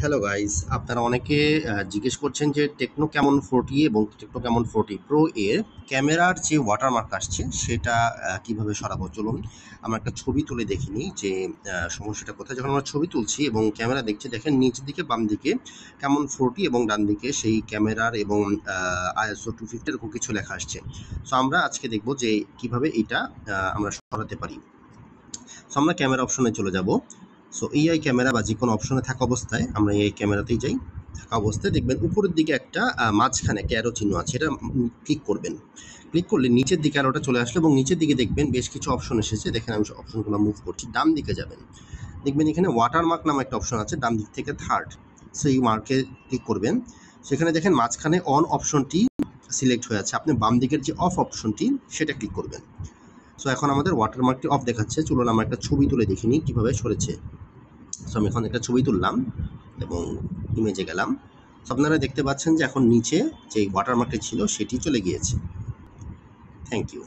Hello guys, আপনারা অনেকে জিজ্ঞেস করছেন যে টেকনো ক্যামন 40 এবং টেকনো ক্যামন 40 প্রো এর ক্যামেরার যে ওয়াটারমার্ক আসছে সেটা কিভাবে সরাবো। চলুন আমরা একটা ছবি তুলে দেখে নিই যে সমস্যাটা কোথায়। যখন আমরা ছবি তুলছি এবং ক্যামেরা দেখছি, দেখেন নিচের দিকে বাম দিকে ক্যামন 40 এবং ডান দিকে সেই ক্যামেরার এবং ISO 250 এরকম কিছু লেখা আসছে। সো আমরা আজকে দেখব যে কিভাবে এটা আমরা সরাতে পারি। সো আমরা ক্যামেরা অপশনে চলে যাব। সো AI ক্যামেরা বা যে কোনো অপশনে থাকা অবস্থায় আমরা এই ক্যামেরাতেই যাই। থাকা অবস্থায় দেখবেন উপরের দিকে একটা মাঝখানে একটা অ্যারো চিহ্ন আছে, এটা ক্লিক করবেন। ক্লিক করলে নিচের দিকে অ্যারোটা চলে আসলো এবং নিচের দিকে দেখবেন বেশ কিছু অপশন এসেছে। দেখেন আমি অপশনগুলো মুভ করছি, ডান দিকে যাবেন, দেখবেন এখানে ওয়াটারমার্ক নামে একটা অপশন আছে ডান দিক থেকে থার্ড। সো এই মার্কে ক্লিক করবেন। সেখানে দেখেন মাঝখানে অন অপশনটি সিলেক্ট হয়ে আছে, আপনি বাম দিকের যে অফ অপশনটি সেটা ক্লিক করবেন। সো এখন আমাদের ওয়াটারমার্কটি অফ দেখাচ্ছে। চলুন আমরা একটা ছবি তুলে দেখিনি কীভাবে সরেছে। সো আমি এখন একটা ছবি তুললাম এবং ইমেজে গেলাম। সো আপনারা দেখতে পাচ্ছেন যে এখন নিচে যে ওয়াটারমার্কটি ছিল সেটি চলে গিয়েছে। Thank you.